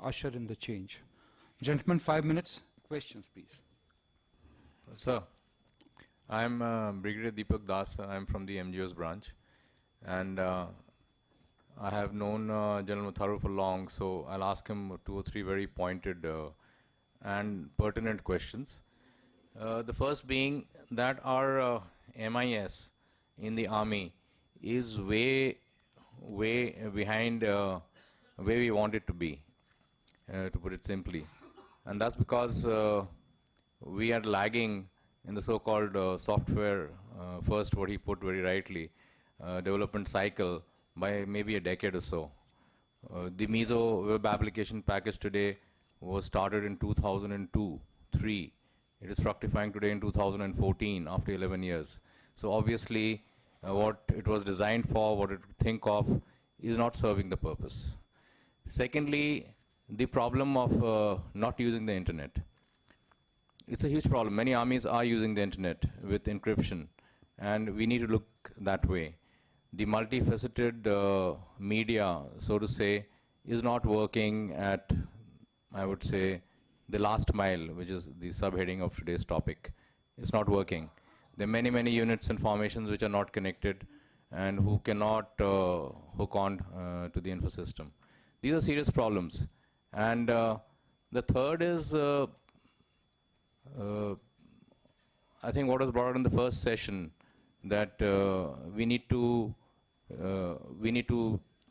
usher in the change. Gentlemen, 5 minutes. Questions, please. Sir, I'm Brigadier Deepak Das. I'm from the MGO's branch. And I have known General Matharu for long, so I'll ask him 2 or 3 very pointed and pertinent questions. The first being that our MIS in the Army is way behind where we want it to be, to put it simply. And that's because we are lagging in the so-called software first, what he put very rightly, development cycle by maybe a decade or so. The MISO web application package today was started in 2002-3. It is fructifying today in 2014 after 11 years. So obviously what it was designed for, what it would think of, is not serving the purpose. Secondly, the problem of not using the internet. It's a huge problem. Many armies are using the internet with encryption, and we need to look that way. The multifaceted media, so to say, is not working at, I would say, the last mile, which is the subheading of today's topic. It's not working. There are many units and formations which are not connected and who cannot hook on to the info system. These are serious problems. And the third is, I think what was brought out in the first session, that we need to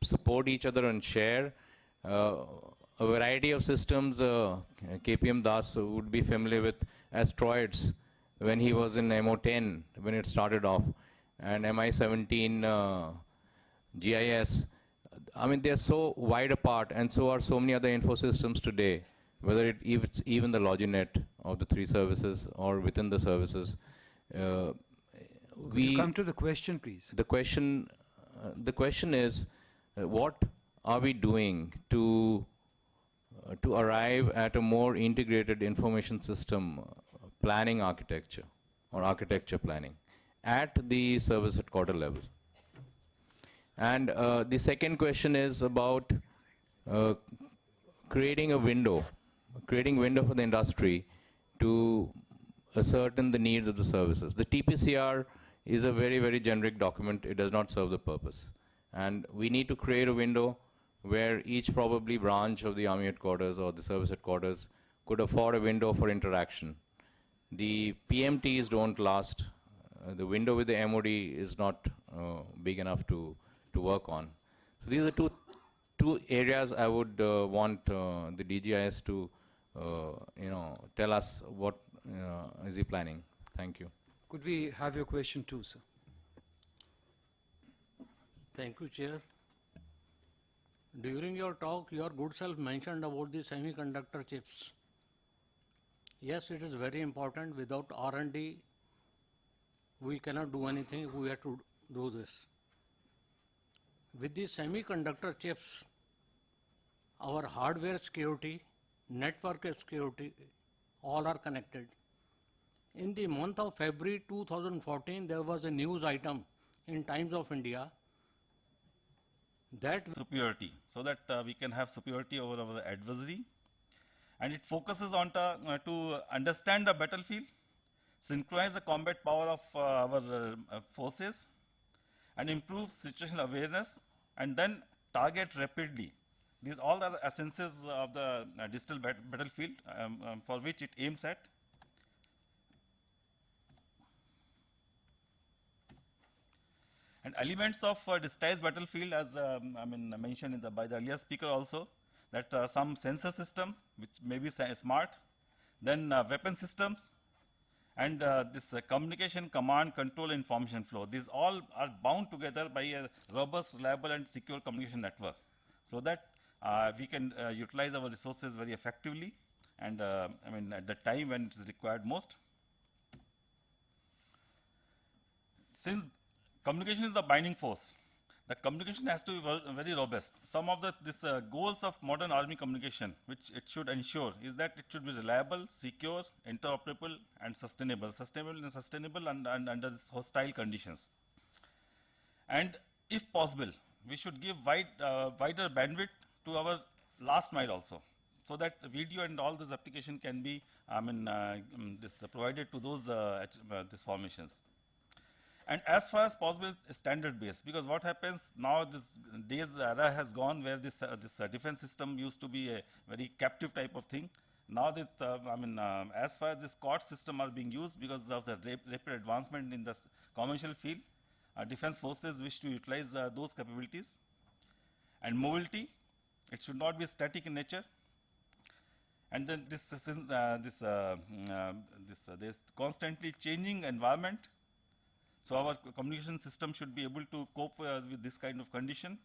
support each other and share a variety of systems. KPM Das would be familiar with asteroids when he was in MO10, when it started off, and MI17 GIS. I mean, they're so wide apart, and so are so many other info systems today, whether it's even the Loginet of the 3 services or within the services. Could you come to the question, please? The question is, what are we doing to arrive at a more integrated information system planning architecture or architecture planning at the service headquarter level? And the second question is about creating a window for the industry to ascertain the needs of the services. The TPCR is a very generic document. It does not serve the purpose. And we need to create a window where each probably branch of the Army headquarters or the service headquarters could afford a window for interaction. The PMTs don't last. The window with the MOD is not big enough to work on. So these are two areas I would want the DGIS to tell us what is he planning. Thank you. Could we have your question too, sir? Thank you, Chair. During your talk, your good self mentioned about the semiconductor chips. Yes, it is very important. Without R&D, we cannot do anything. We have to do this. With the semiconductor chips, our hardware security, network security, all are connected. In the month of February 2014, there was a news item in Times of India that superiority, so that we can have superiority over our adversary. And it focuses on to understand the battlefield, synchronize the combat power of our forces, and improve situational awareness, and then target rapidly. These all are the essences of the digital battlefield for which it aims at. And elements of digitized battlefield, as mentioned by the earlier speaker also, that some sensor system which may be smart, then weapon systems, and this communication, command, control, information flow. These all are bound together by a robust, reliable, and secure communication network, so that we can utilize our resources very effectively, and at the time when it is required most. Since communication is the binding force, the communication has to be very robust. Some of the goals of modern army communication, which it should ensure, is that it should be reliable, secure, interoperable, and sustainable. Sustainable and under this hostile conditions. And if possible, we should give wider bandwidth to our last mile also. so that video and all those application can be, provided to those these formations. And as far as possible, standard based, because what happens now, this days era has gone where this defense system used to be a very captive type of thing. Now that as far as this COT system are being used because of the rapid advancement in the commercial field, defense forces wish to utilize those capabilities. And mobility, it should not be static in nature. And then this constantly changing environment. So our communication system should be able to cope with this kind of condition.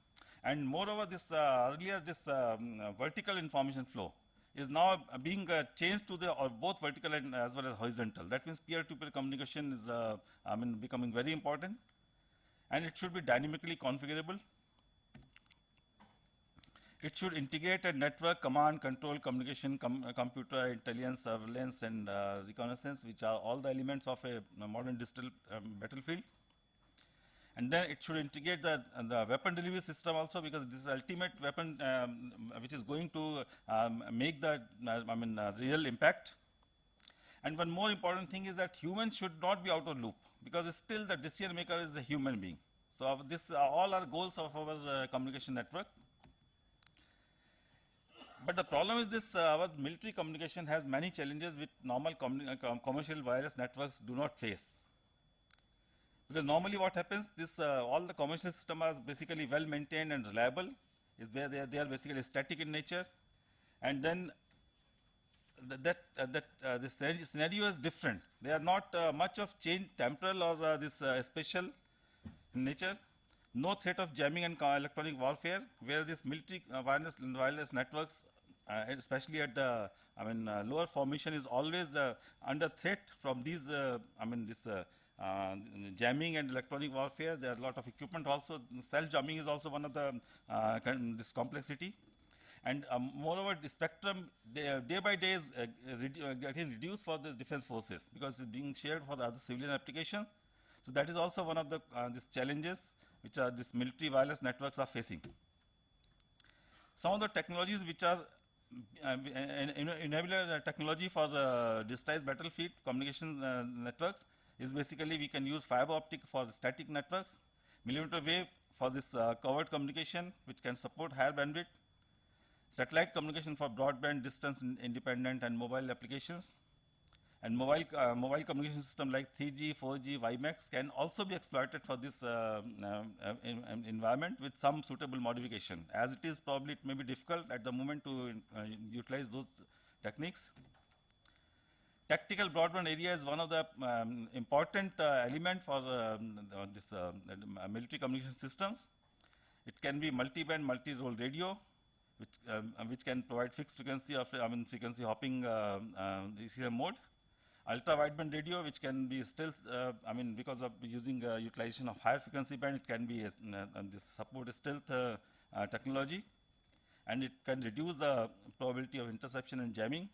And moreover, this earlier this vertical information flow is now being changed to the both vertical and as well as horizontal. That means peer-to-peer communication is becoming very important, and it should be dynamically configurable. It should integrate a network, command, control, communication, computer, intelligence, surveillance, and reconnaissance, which are all the elements of a modern digital battlefield. And then it should integrate the weapon delivery system also, because this is ultimate weapon which is going to make the real impact. And one more important thing is that humans should not be out of loop, because still the decision maker is a human being. So this all are goals of our communication network. But the problem is this, our military communication has many challenges which normal commercial wireless networks do not face. Because normally what happens, this all the commercial systems are basically well maintained and reliable, is where they are basically static in nature. And then the scenario is different. They are not much of change, temporal or spatial in nature. No threat of jamming and electronic warfare, where this military wireless networks, especially at the lower formation, is always under threat from these jamming and electronic warfare. There are a lot of equipment also. Self jamming is also one of the this complexity. And moreover, the spectrum day by day is getting reduced for the defense forces, because it's being shared for the other civilian application. So that is also one of the these challenges which are this military wireless networks are facing. Some of the technologies which are enabler technology for the digitized battlefield communication networks is basically we can use fiber optic for the static networks, millimeter wave for this covert communication which can support higher bandwidth, satellite communication for broadband, distance independent and mobile applications. And mobile communication system like 3G, 4G, WiMAX can also be exploited for this environment with some suitable modification. As it is, probably it may be difficult at the moment to utilize those techniques. Tactical broadband area is one of the important element for this military communication systems. It can be multi-band, multi-role radio, which can provide fixed frequency of frequency hopping ECM mode. Ultra-wideband radio, which can be still, because of using utilization of higher frequency band, it can be this support stealth technology, and it can reduce the probability of interception and jamming.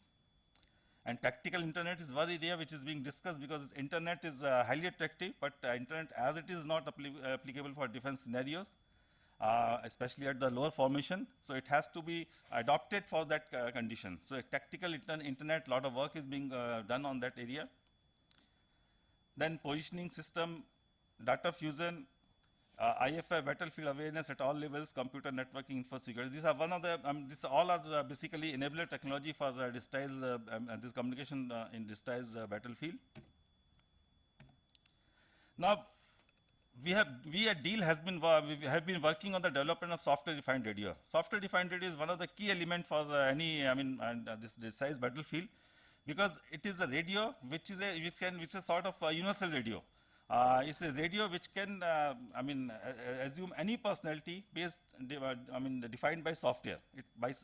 And tactical internet is one area which is being discussed, because internet is highly attractive, but internet as it is not applicable for defense scenarios, especially at the lower formation. So it has to be adopted for that condition. So a tactical internet, lot of work is being done on that area. Then positioning system, data fusion, IFI, battlefield awareness at all levels, computer networking, info security. These are one of the, these all are basically enabler technology for digitized this communication in digitized battlefield. Now, we at DEAL we have been working on the development of software-defined radio. Software-defined radio is one of the key elements for any this size battlefield, because it is a radio which is sort of a universal radio. It's a radio which can assume any personality based defined by software.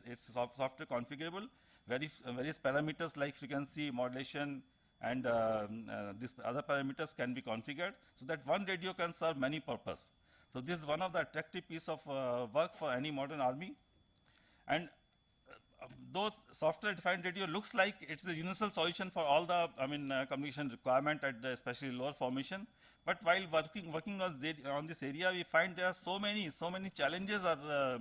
It's software configurable. Various parameters like frequency, modulation, and these other parameters can be configured, so that one radio can serve many purposes. So this is one of the attractive piece of work for any modern army. And those software-defined radio looks like it's a universal solution for all the communication requirement at the especially lower formation. But while working on this area, we find there are so many challenges are,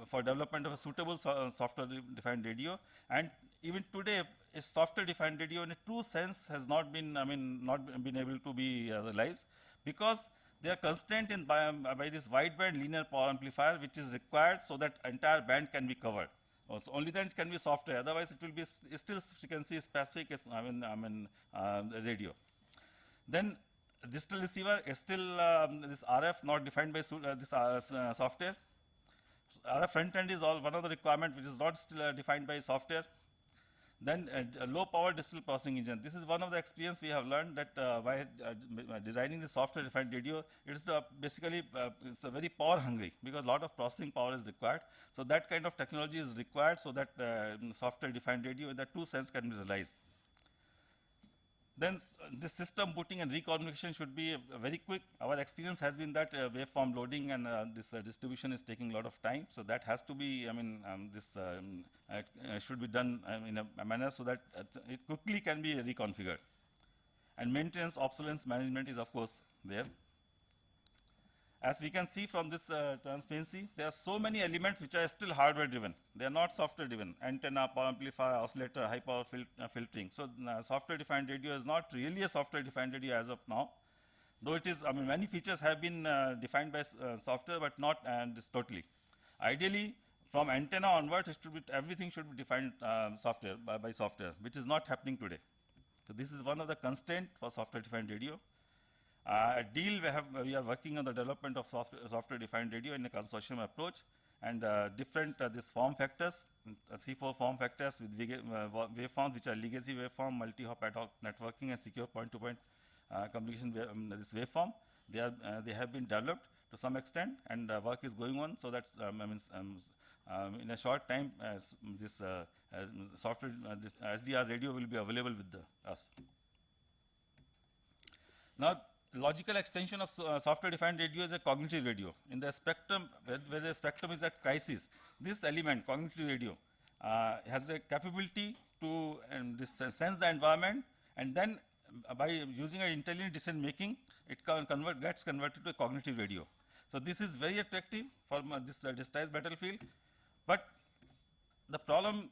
for development of a suitable software-defined radio. And even today, a software-defined radio in a true sense has not been, not been able to be realized, because they are constrained by this wideband linear power amplifier, which is required so that entire band can be covered. So only then it can be software. Otherwise, it will be still frequency specific as radio. Then digital receiver is still this RF not defined by software. RF front end is one of the requirement which is not still defined by software. Then low power digital processing engine. This is one of the experience we have learned that by designing the software defined radio, it is basically it's a very power hungry, because a lot of processing power is required. So that kind of technology is required so that software defined radio in the true sense can be realized. Then the system booting and reconfiguration should be very quick. Our experience has been that waveform loading and this distribution is taking a lot of time. So that has to be, should be done in a manner so that it quickly can be reconfigured. And maintenance obsolescence management is of course there. As we can see from this transparency, there are so many elements which are still hardware driven. They are not software driven. Antenna, power amplifier, oscillator, high power filtering. So software defined radio is not really a software defined radio as of now. Though it is, many features have been defined by software, but not totally. Ideally, from antenna onwards, everything should be defined software by software, which is not happening today. So this is one of the constraints for software defined radio. At Deal, we are working on the development of software-defined radio in a consortium approach, and different this form factors, 3-4 form factors with waveforms which are legacy waveform, multi-hop ad hoc networking, and secure point-to-point communication. This waveform, they have been developed to some extent, and work is going on. So that in a short time, this software, this SDR radio will be available with us. Now, logical extension of software-defined radio is a cognitive radio. In the spectrum, where the spectrum is at crisis, this element, cognitive radio, has a capability to sense the environment, and then by using an intelligent decision making, it gets converted to a cognitive radio. So this is very attractive for this digitized battlefield, but the problem,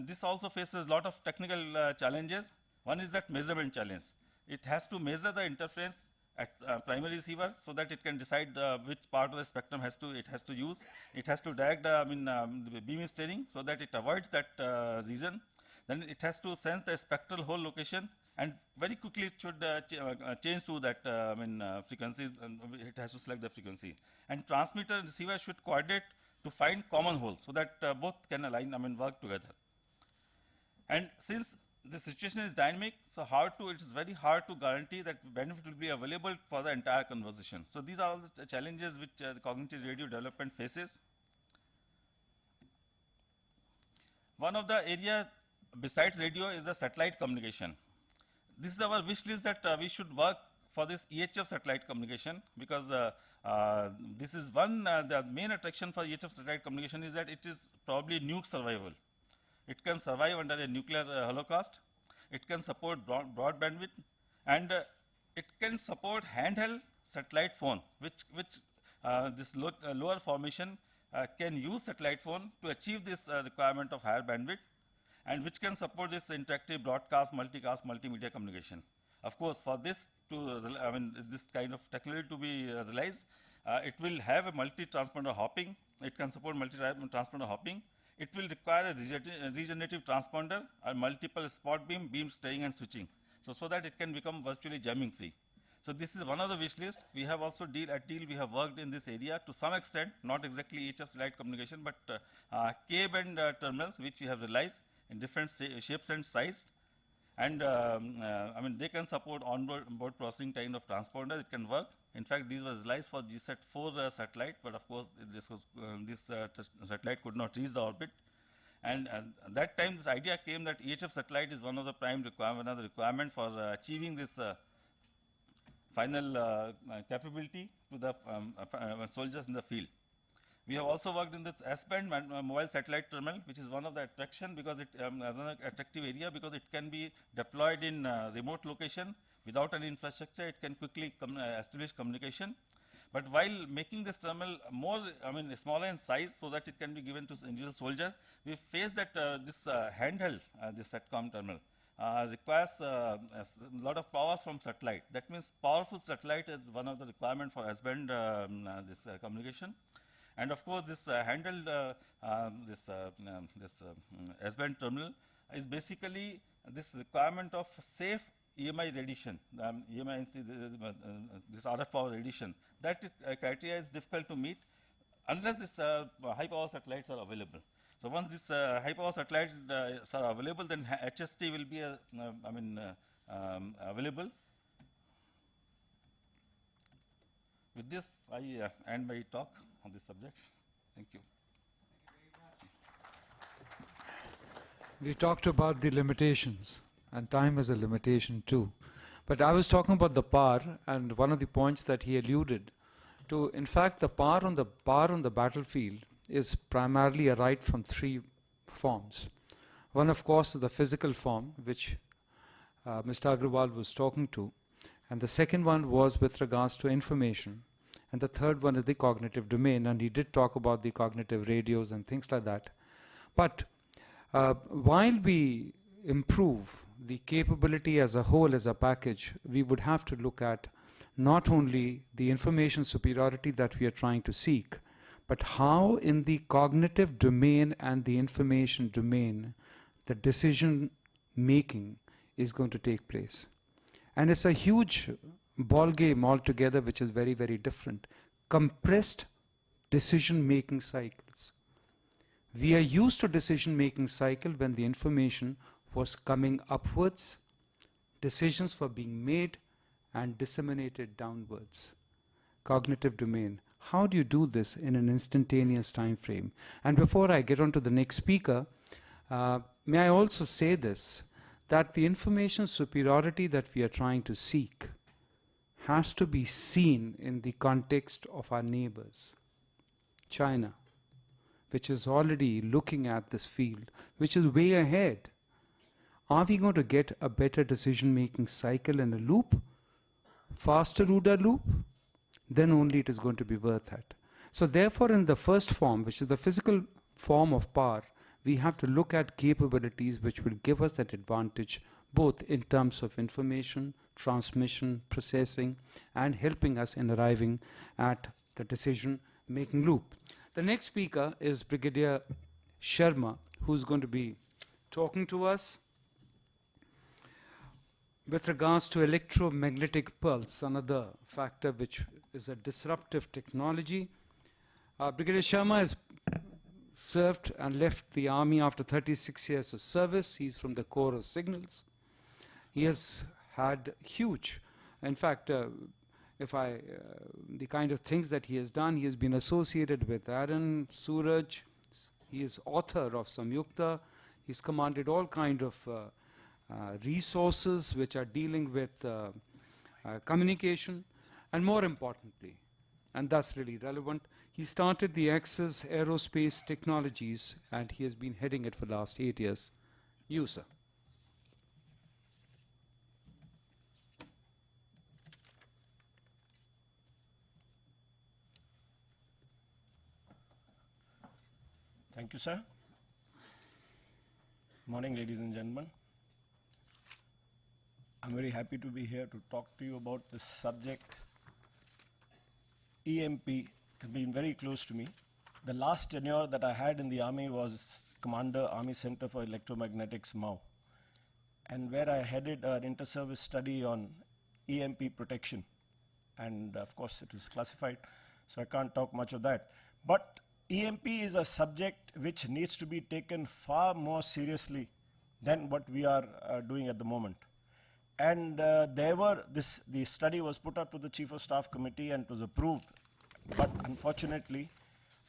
this also faces a lot of technical challenges. One is that measurement challenge. It has to measure the interference at primary receiver so that it can decide which part of the spectrum it has to use. It has to direct the beam steering so that it avoids that region. Then it has to sense the spectral hole location, and very quickly it should change to that frequency. It has to select the frequency. And transmitter and receiver should coordinate to find common holes so that both can align, work together. And since the situation is dynamic, so it is very hard to guarantee that benefit will be available for the entire conversation. So these are all the challenges which the cognitive radio development faces. One of the areas besides radio is the satellite communication. This is our wish list that we should work for this EHF satellite communication, because this is the main attraction for EHF satellite communication is that it is probably nuke survival. It can survive under a nuclear holocaust. It can support broad bandwidth, and it can support handheld satellite phone, which this lower formation can use satellite phone to achieve this requirement of higher bandwidth, and which can support this interactive broadcast, multicast, multimedia communication. Of course, for this this kind of technology to be realized, it will have a multi-transponder hopping. It can support multi-transponder hopping. It will require a regenerative transponder and multiple spot beam steering and switching, so that it can become virtually jamming free. So this is one of the wish list. We have also at Deal, we have worked in this area to some extent, not exactly HF satellite communication, but K-band terminals, which we have realized in different shapes and sizes. And they can support onboard processing kind of transponder. It can work. In fact, these were realized for GSAT-4 satellite, but of course, this satellite could not reach the orbit. And at that time, this idea came that EHF satellite is one of the prime requirement for achieving this final capability to the soldiers in the field. We have also worked in this S-band mobile satellite terminal, which is one of the attraction because it another attractive area because it can be deployed in remote location Without any infrastructure, it can quickly establish communication. But while making this terminal more, smaller in size so that it can be given to individual soldier, we face that this handheld, this SATCOM terminal, requires a lot of power from satellite. That means powerful satellite is one of the requirement for S-band communication. And of course, this handheld S-band terminal is basically this requirement of safe EMI radiation, EMI, this RF power radiation. That criteria is difficult to meet unless this high power satellites are available. So once this high power satellites are available, then HST will be available. With this, I end my talk on this subject. Thank you. We talked about the limitations, and time is a limitation too. But I was talking about the power, and one of the points that he alluded to, in fact, the power on the battlefield is primarily a right from three forms. One, of course, is the physical form, which Mr. Agrawal was talking to, and the second one was with regards to information, and the third one is the cognitive domain, and he did talk about the cognitive radios and things like that. But while we improve the capability as a whole, as a package, we would have to look at not only the information superiority that we are trying to seek, but how in the cognitive domain and the information domain, the decision making is going to take place. And it's a huge ball game altogether, which is very, very different. Compressed decision making cycles. We are used to decision making cycle when the information was coming upwards, decisions were being made and disseminated downwards. Cognitive domain. How do you do this in an instantaneous time frame? And before I get on to the next speaker, may I also say this, that the information superiority that we are trying to seek has to be seen in the context of our neighbors. China, which is already looking at this field, which is way ahead. Are we going to get a better decision-making cycle in a loop? Faster OODA loop? Then only it is going to be worth it. So therefore, in the first form, which is the physical form of power, we have to look at capabilities which will give us that advantage, both in terms of information, transmission, processing, and helping us in arriving at the decision-making loop. The next speaker is Brigadier Sharma, who's going to be talking to us with regards to electromagnetic pulse, another factor which is a disruptive technology. Brigadier Sharma has served and left the army after 36 years of service. He's from the Corps of Signals. He has had huge, in fact, the kind of things that he has done, he has been associated with Aaron, Suraj, he is author of Samyukta, he's commanded all kind of resources which are dealing with communication, and more importantly, and that's really relevant, he started the Axis Aerospace Technologies, and he has been heading it for the last 8 years. You, sir. Thank you, sir. Morning, ladies and gentlemen. I'm very happy to be here to talk to you about this subject. EMP has been very close to me. The last tenure that I had in the Army was Commander, Army Center for Electromagnetics, MAU, and where I headed an inter-service study on EMP protection. And of course, it was classified, so I can't talk much of that. But EMP is a subject which needs to be taken far more seriously than what we are doing at the moment. And the study was put up to the Chief of Staff Committee and it was approved. But unfortunately,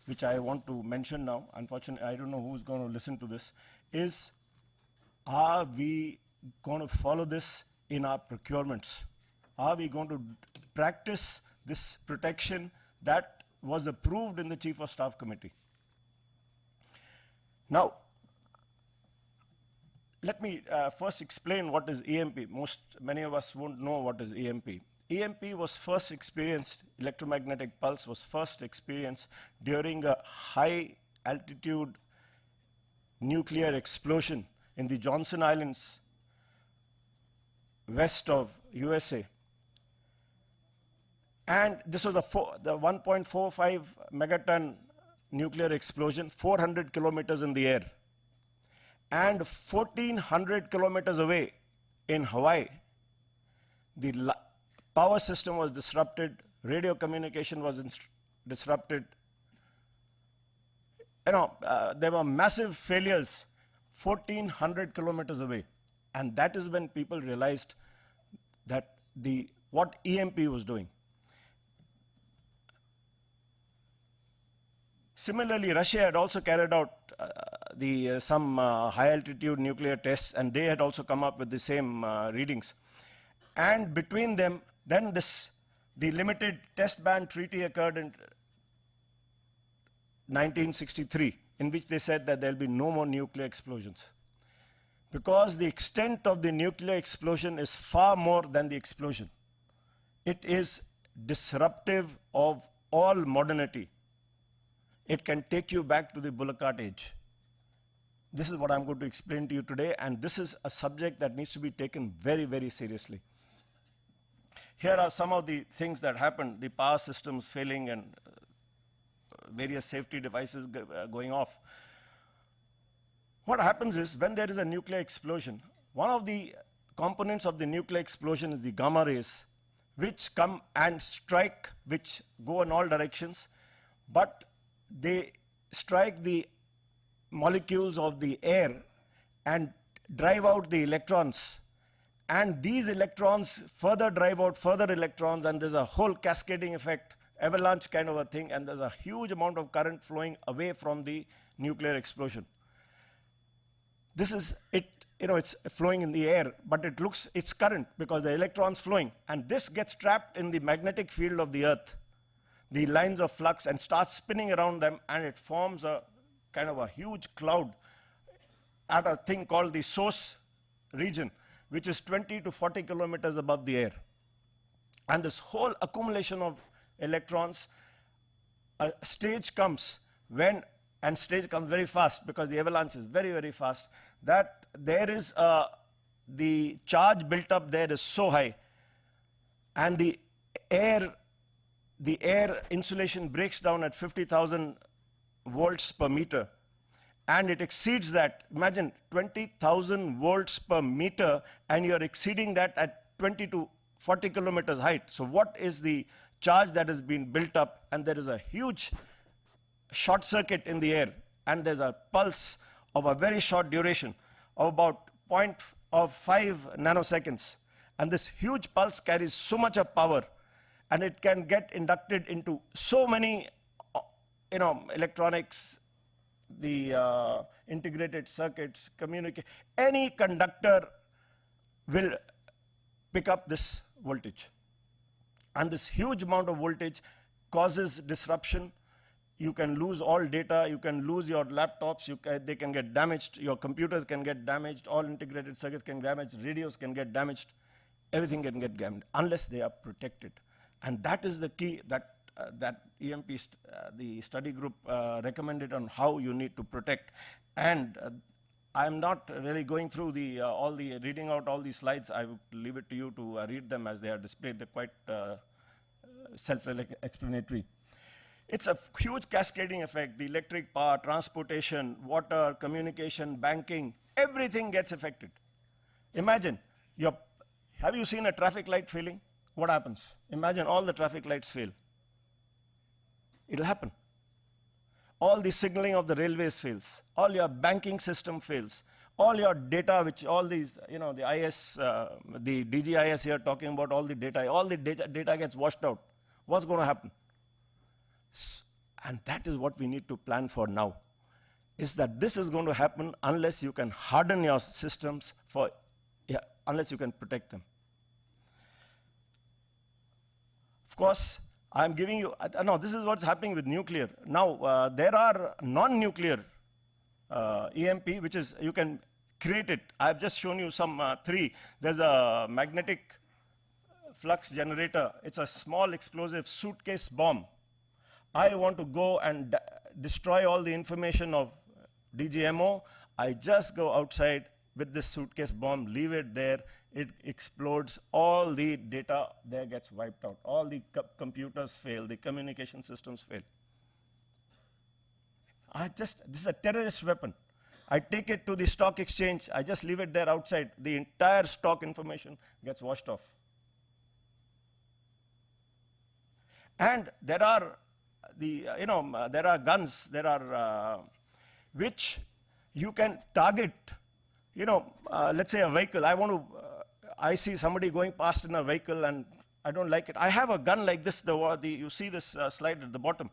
which I want to mention now, unfortunately, I don't know who's going to listen to this, is are we going to follow this in our procurements? Are we going to practice this protection that was approved in the Chief of Staff Committee? Now, let me first explain what is EMP. Many of us won't know what is EMP. EMP was first experienced, electromagnetic pulse was first experienced during a high altitude nuclear explosion in the Johnson Islands, west of USA. And this was the 1.45 megaton nuclear explosion, 400 kilometers in the air. And 1400 kilometers away in Hawaii, the power system was disrupted, radio communication was disrupted. There were massive failures 1400 kilometers away. And that is when people realized that what EMP was doing. Similarly, Russia had also carried out some high altitude nuclear tests, and they had also come up with the same readings. And between them, then the limited test ban treaty occurred in 1963, in which they said that there will be no more nuclear explosions. Because the extent of the nuclear explosion is far more than the explosion. It is disruptive of all modernity. It can take you back to the bullock cart age. This is what I'm going to explain to you today, and this is a subject that needs to be taken very, very seriously. Here are some of the things that happened, the power systems failing and various safety devices going off. What happens is, when there is a nuclear explosion, one of the components of the nuclear explosion is the gamma rays, which come and strike, which go in all directions, but they strike the molecules of the air and drive out the electrons. And these electrons further drive out further electrons, and there's a whole cascading effect, avalanche kind of a thing, and there's a huge amount of current flowing away from the nuclear explosion. This is it, it's flowing in the air, but it's current because the electrons flowing, and this gets trapped in the magnetic field of the Earth, the lines of flux, and starts spinning around them, and it forms a kind of a huge cloud at a thing called the source region, which is 20 to 40 kilometers above the air. And this whole accumulation of electrons, a stage comes when, and stage comes very fast because the avalanche is very, very fast, that there is the charge built up there is so high, and the air insulation breaks down at 50,000 volts per meter, and it exceeds that. Imagine 20,000 volts per meter, and you're exceeding that at 20 to 40 kilometers height. So what is the charge that has been built up? And there is a huge short circuit in the air, and there's a pulse of a very short duration of about 0.5 nanoseconds. And this huge pulse carries so much of power, and it can get inducted into so many electronics, the integrated circuits, any conductor will pick up this voltage. And this huge amount of voltage causes disruption. You can lose all data, you can lose your laptops, they can get damaged, your computers can get damaged, all integrated circuits can get damaged, radios can get damaged, everything can get damaged unless they are protected. And that is the key that EMP, the study group recommended on how you need to protect. And I'm not really going through reading out all these slides. I will leave it to you to read them as they are displayed. They're quite self-explanatory. It's a huge cascading effect. The electric power, transportation, water, communication, banking, everything gets affected. Imagine, have you seen a traffic light failing? What happens? Imagine all the traffic lights fail. It'll happen. All the signaling of the railways fails. All your banking system fails. All your data, which all these, the IS, the DGIS here talking about all the data gets washed out. What's going to happen? And that is what we need to plan for now, is that this is going to happen unless you can harden your systems unless you can protect them. Of course, I'm giving you, this is what's happening with nuclear. Now, there are non-nuclear EMP, which is, you can create it. I've just shown you some three. There's a magnetic flux generator. It's a small explosive suitcase bomb. I want to go and destroy all the information of DGMO. I just go outside with this suitcase bomb, leave it there, it explodes, all the data there gets wiped out. All the computers fail, the communication systems fail. This is a terrorist weapon. I take it to the stock exchange, I just leave it there outside, the entire stock information gets washed off. And there are there are guns, which you can target. Let's say a vehicle. I see somebody going past in a vehicle and I don't like it. I have a gun like this. You see this slide at the bottom.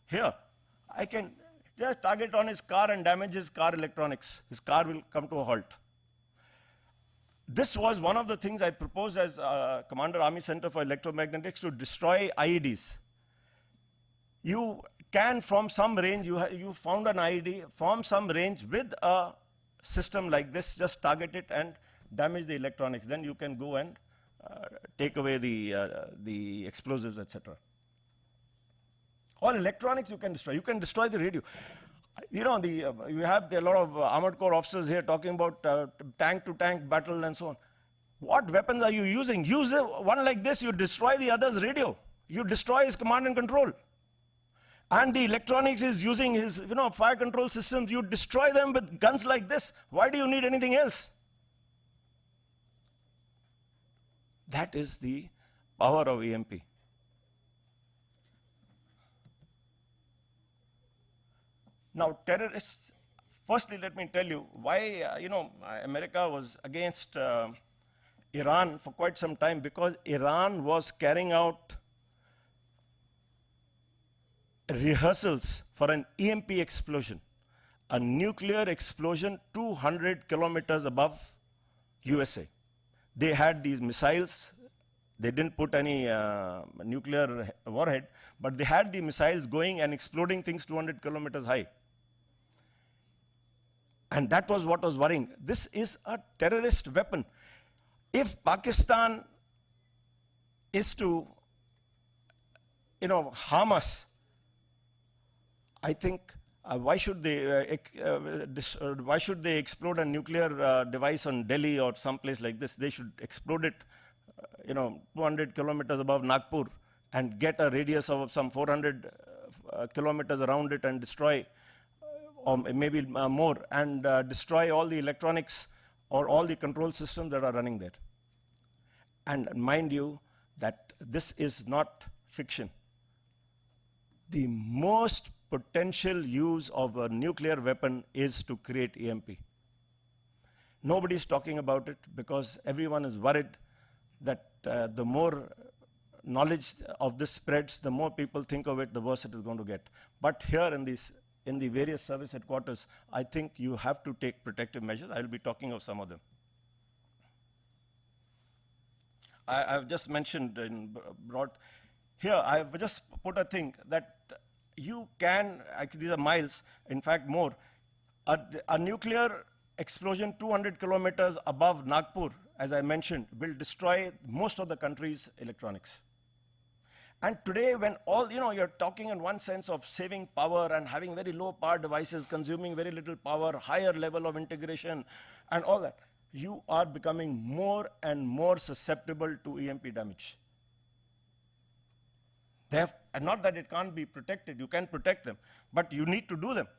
Here, I can just target on his car and damage his car electronics. His car will come to a halt. This was one of the things I proposed as Commander Army Center for Electromagnetics to destroy IEDs. You can, from some range, you found an IED, from some range with a system like this, just target it and damage the electronics. Then you can go and take away the explosives, etc. All electronics you can destroy. You can destroy the radio. You have a lot of Armored Corps officers here talking about tank-to-tank battle and so on. What weapons are you using? Use one like this, you destroy the other's radio. You destroy his command and control. And the electronics is using his fire control systems. You destroy them with guns like this. Why do you need anything else? That is the power of EMP. Now, terrorists, firstly, let me tell you why, America was against Iran for quite some time, because Iran was carrying out rehearsals for an EMP explosion, a nuclear explosion 200 kilometers above USA. They had these missiles. They didn't put any nuclear warhead, but they had the missiles going and exploding things 200 kilometers high. And that was what was worrying. This is a terrorist weapon. If Pakistan is to, harm us, I think why should they explode a nuclear device on Delhi or someplace like this? They should explode it, 200 kilometers above Nagpur and get a radius of some 400 kilometers around it and destroy, or maybe more, and destroy all the electronics or all the control systems that are running there. And mind you, that this is not fiction. The most potential use of a nuclear weapon is to create EMP. Nobody's talking about it because everyone is worried that the more knowledge of this spreads, the more people think of it, the worse it is going to get. But here in the various service headquarters, I think you have to take protective measures. I will be talking of some of them. I've just mentioned in broad. Here, I've just put a thing that you can, actually these are miles, in fact more, a nuclear explosion 200 kilometers above Nagpur, as I mentioned, will destroy most of the country's electronics. And today, when you're talking in one sense of saving power and having very low power devices, consuming very little power, higher level of integration, and all that, you are becoming more and more susceptible to EMP damage. And not that it can't be protected, you can protect them, but you need to do them.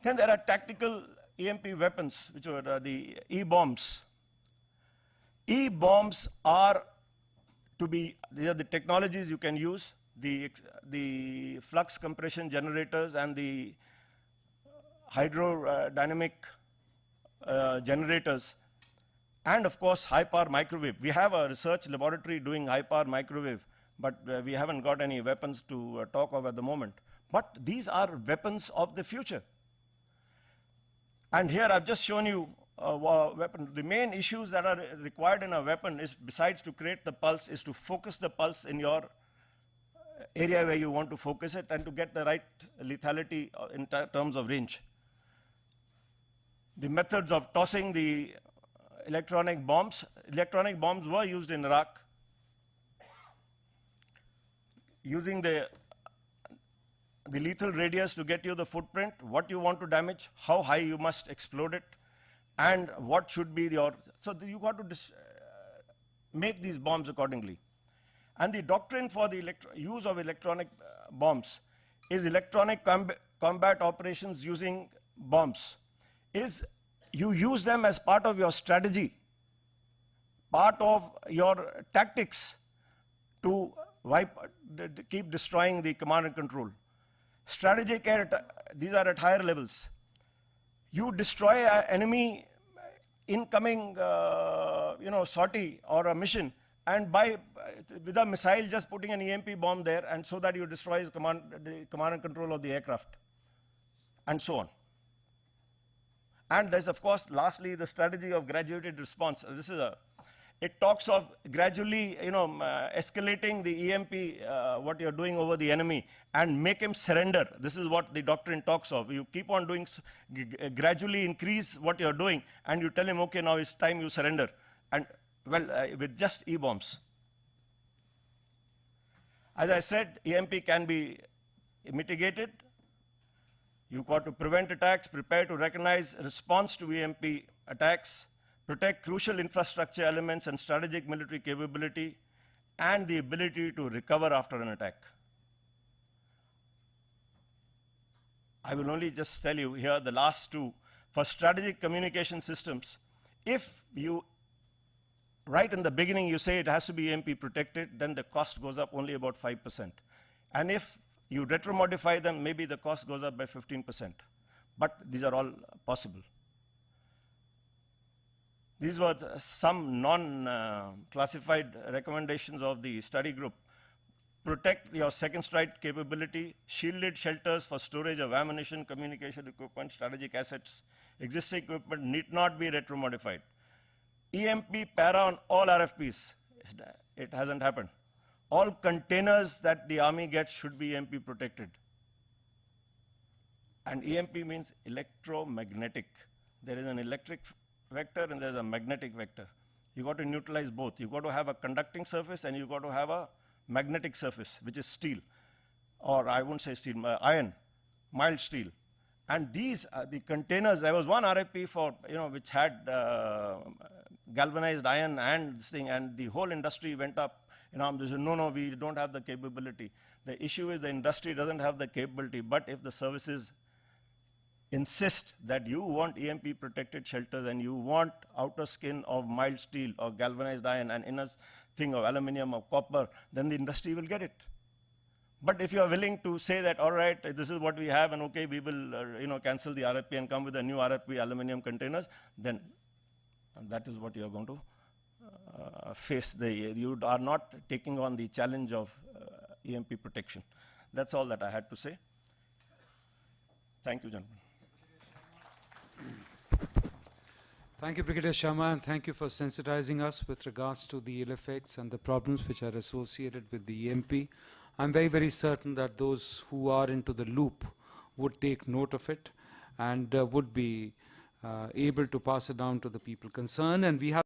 Then there are tactical EMP weapons, which are the E-bombs. E-bombs are these are the technologies you can use, the flux compression generators and the hydrodynamic generators, and of course high power microwave. We have a research laboratory doing high power microwave, but we haven't got any weapons to talk of at the moment. But these are weapons of the future. And here I've just shown you a weapon. The main issues that are required in a weapon is, besides to create the pulse, is to focus the pulse in your area where you want to focus it and to get the right lethality in terms of range. the methods of tossing the electronic bombs. Electronic bombs were used in Iraq using the lethal radius to get you the footprint, what you want to damage, how high you must explode it, and what should be your. So you got to make these bombs accordingly. And the doctrine for the use of electronic bombs is electronic combat operations using bombs. Is you use them as part of your strategy, part of your tactics to keep destroying the command and control. Strategic, these are at higher levels. You destroy an enemy incoming, sortie or a mission, and with a missile just putting an EMP bomb there, and so that you destroy the command and control of the aircraft, and so on. And there's, of course, lastly, the strategy of graduated response. It talks of gradually, escalating the EMP, what you're doing over the enemy, and make him surrender. This is what the doctrine talks of. You keep on doing, gradually increase what you're doing, and you tell him, okay, now it's time you surrender. And with just E-bombs. As I said, EMP can be mitigated. You've got to prevent attacks, prepare to recognize response to EMP attacks, protect crucial infrastructure elements and strategic military capability, and the ability to recover after an attack. I will only just tell you here the last two. For strategic communication systems, if you, right in the beginning, you say it has to be EMP protected, then the cost goes up only about 5%. And if you retro-modify them, maybe the cost goes up by 15%. But these are all possible. These were some non-classified recommendations of the study group. Protect your second strike capability, shielded shelters for storage of ammunition, communication equipment, strategic assets. Existing equipment need not be retro-modified. EMP para on all RFPs. It hasn't happened. All containers that the army gets should be EMP protected. And EMP means electromagnetic. There is an electric vector and there's a magnetic vector. You got to neutralize both. You got to have a conducting surface and you got to have a magnetic surface, which is steel, or I won't say steel, iron, mild steel. And these are the containers. There was one RFP for, which had galvanized iron and this thing, and the whole industry went up. They said, no, we don't have the capability. The issue is the industry doesn't have the capability, but if the services insist that you want EMP protected shelters and you want outer skin of mild steel or galvanized iron and inner thing of aluminum or copper, then the industry will get it. But if you are willing to say that, all right, this is what we have, and okay, we will cancel the RFP and come with a new RFP aluminum containers, then that is what you are going to face. You are not taking on the challenge of EMP protection. That's all that I had to say. Thank you, gentlemen. Thank you, Brigadier Sharma, and thank you for sensitizing us with regards to the ill effects and the problems which are associated with the EMP. I'm very, very certain that those who are into the loop would take note of it and would be able to pass it down to the people concerned. And we have